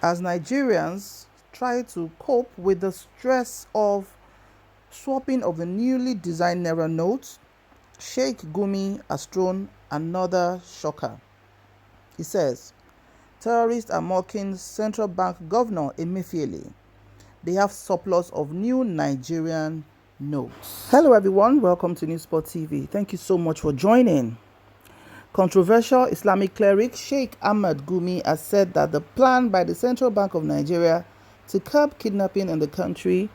as Nigerians try to cope with the stress of swapping of the newly designed naira notes, Sheikh Gumi has thrown another shocker. He says, terrorists are mocking central bank governor Emefiele. They have surplus of new Nigerian notes. Hello everyone, welcome to Newsport TV. Thank you so much for joining. Controversial Islamic cleric Sheikh Gumi has said that the plan by the Central Bank of Nigeria to curb kidnapping in the country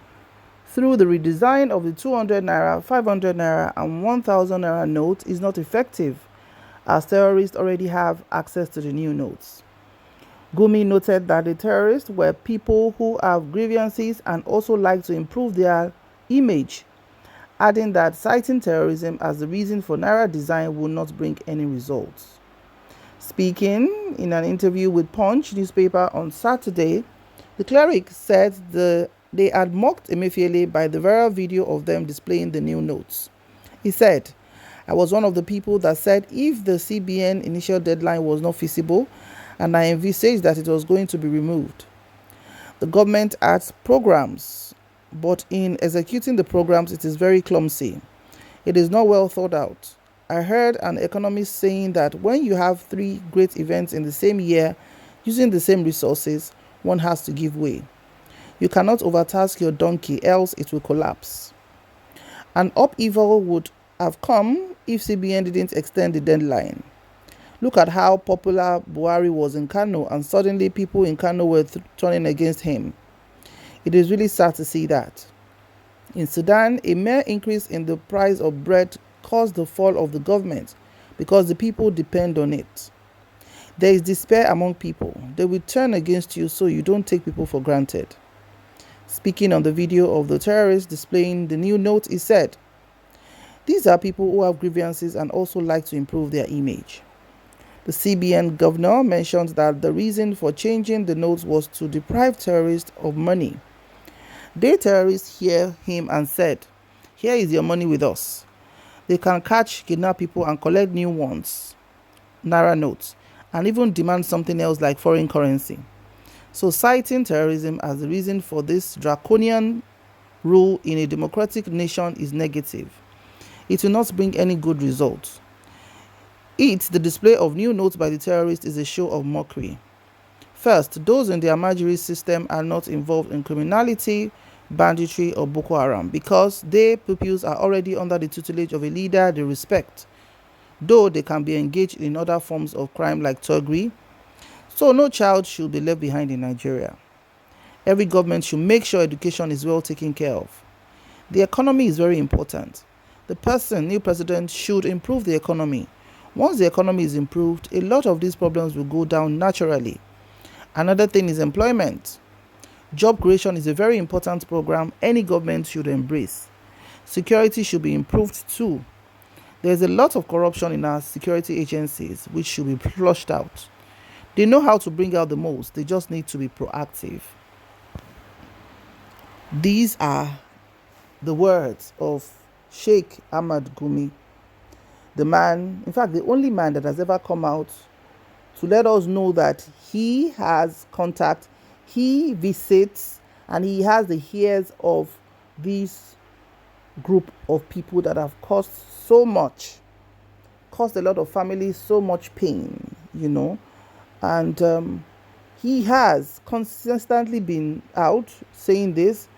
through the redesign of the 200 naira, 500 naira and 1000 naira note is not effective, as terrorists already have access to the new notes. Gumi noted that the terrorists were people who have grievances and also like to improve their image, adding that citing terrorism as the reason for naira design will not bring any results. Speaking in an interview with Punch newspaper on Saturday, the cleric said they had mocked Emefiele by the viral video of them displaying the new notes. He said, "I was one of the people that said if the CBN initial deadline was not feasible, and I envisaged that it was going to be removed. The government has programs, but in executing the programs, it is very clumsy. It is not well thought out. I heard an economist saying that when you have 3 great events in the same year using the same resources, one has to give way. You cannot overtask your donkey, else it will collapse. An upheaval would have come if CBN didn't extend the deadline. Look at how popular Buhari was in Kano, and suddenly people in Kano were turning against him. It is really sad to see that. In Sudan, a mere increase in the price of bread caused the fall of the government because the people depend on it. There is despair among people. They will turn against you, so you don't take people for granted." Speaking on the video of the terrorists displaying the new note, he said, "These are people who have grievances and also like to improve their image." The CBN governor mentioned that the reason for changing the notes was to deprive terrorists of money. The terrorists heard him and said, "Here is your money with us." They can catch, kidnap people and collect new ones, naira notes, and even demand something else like foreign currency. So citing terrorism as the reason for this draconian rule in a democratic nation is negative. It will not bring any good results. The display of new notes by the terrorists is a show of mockery. First, those in the Amajiri system are not involved in criminality, banditry or Boko Haram because their pupils are already under the tutelage of a leader they respect, though they can be engaged in other forms of crime like thuggery. So no child should be left behind in Nigeria. Every government should make sure education is well taken care of. The economy is very important. The new president, should improve the economy. Once the economy is improved, a lot of these problems will go down naturally. Another thing is employment. Job creation is a very important program any government should embrace. Security should be improved too. There is a lot of corruption in our security agencies which should be flushed out. They know how to bring out the most, they just need to be proactive. These are the words of Sheikh Gumi, the man, in fact, the only man that has ever come out to let us know that he has contact, he visits, and he has the ears of this group of people that have caused a lot of families so much pain, and he has consistently been out saying this,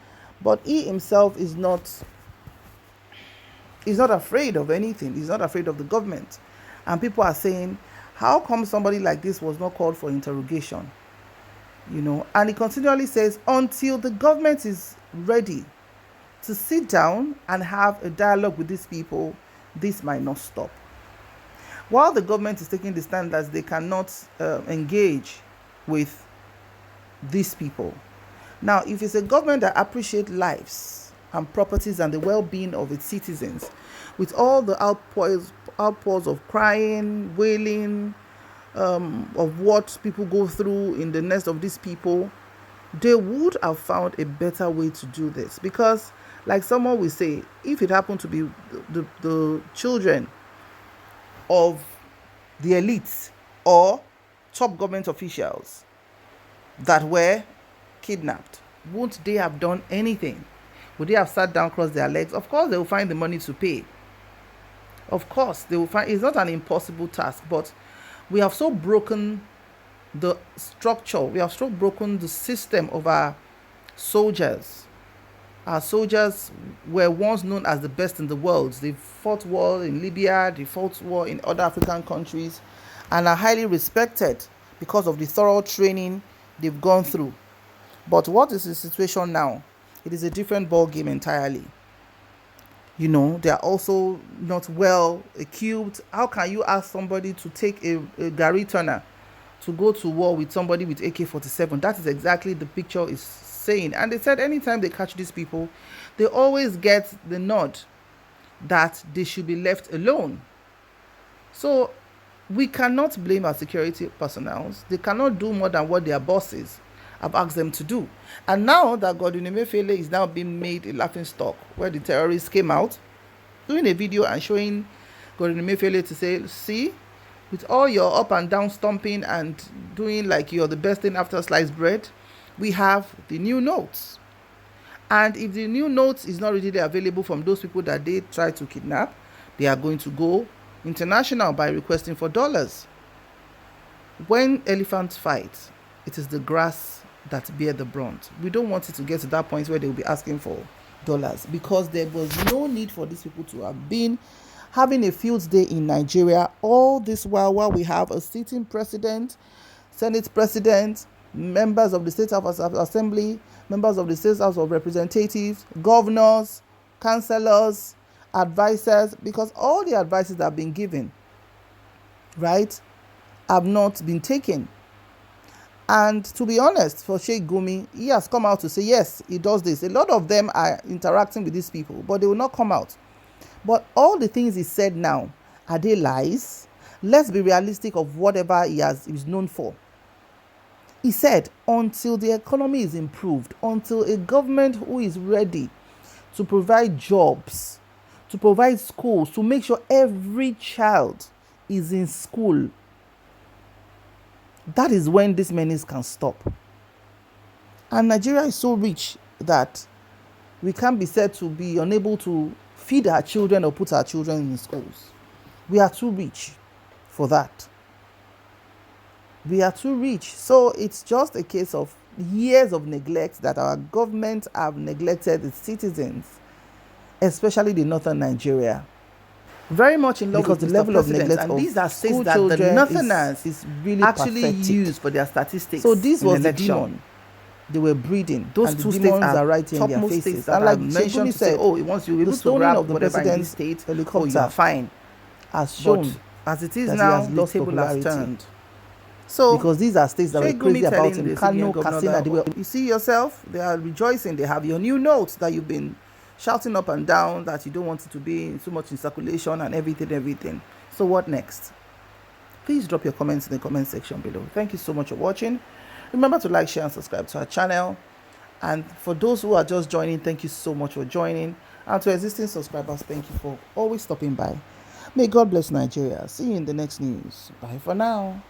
but he himself is not afraid of anything. He's not afraid of the government. And people are saying, how come somebody like this was not called for interrogation? And he continually says, until the government is ready to sit down and have a dialogue with these people, this might not stop. While the government is taking the stand that they cannot engage with these people. Now, if it's a government that appreciates lives and properties and the well-being of its citizens, with all the outpours of crying, wailing, of what people go through in the nest of these people, they would have found a better way to do this. Because, like someone will say, if it happened to be the children of the elites or top government officials, that were kidnapped, won't they have done anything? Would they have sat down, crossed their legs? Of course, they will find the money to pay. Of course, they will find. It's not an impossible task, but we have so broken the structure. We have so broken the system of our soldiers. Our soldiers were once known as the best in the world. They fought war in Libya, they fought war in other African countries, and are highly respected because of the thorough training they've gone through. But what is the situation now? It is a different ball game entirely. They are also not well equipped. How can you ask somebody to take a Gary Turner to go to war with somebody with AK-47? That is exactly the picture is saying. And they said anytime they catch these people, they always get the nod that they should be left alone. So we cannot blame our security personnel. They cannot do more than what their bosses have asked them to do. And now that Godwin Emefiele is now being made a laughing stock, where the terrorists came out doing a video and showing Godwin Emefiele to say, see, with all your up and down stomping and doing like you're the best thing after sliced bread, we have the new notes. And if the new notes is not readily available from those people that they try to kidnap, they are going to go international by requesting for dollars. When elephants fight, it is the grass that bear the brunt. We don't want it to get to that point where they will be asking for dollars, because there was no need for these people to have been having a field day in Nigeria all this while we have a sitting president, Senate president, members of the State House of Assembly, members of the State House of Representatives, governors, councillors, advisors, because all the advices that have been given, right, have not been taken. And to be honest, for Sheikh Gumi, he has come out to say, yes, he does this. A lot of them are interacting with these people, but they will not come out. But all the things he said now, are they lies? Let's be realistic of whatever he's known for. He said, until the economy is improved, until a government who is ready to provide jobs, to provide schools, to make sure every child is in school, that is when this menace can stop. And Nigeria is so rich that we can't be said to be unable to feed our children or put our children in schools. We are too rich for that. We are too rich. So it's just a case of years of neglect that our government have neglected its citizens, especially the northern Nigeria. Very much in love because with the level of neglect, and these are states that the northerners is really actually used for their statistics. So this was the demon they were breeding. Those two states are right in their faces. And like Sheikh Gumi said, once you're able to grab the president's state helicopter, you are fine. As shown, as it is now, the table has turned. So because these are states that were crazy about him. Kano, Katsina, you see yourself, they are rejoicing. They have your new notes that you've been shouting up and down that you don't want it to be so much in circulation and everything. So what next? Please drop your comments in the comment section below. Thank you so much for watching. Remember to like, share, and subscribe to our channel. And for those who are just joining, thank you so much for joining. And to existing subscribers, thank you for always stopping by. May God bless Nigeria. See you in the next news. Bye for now.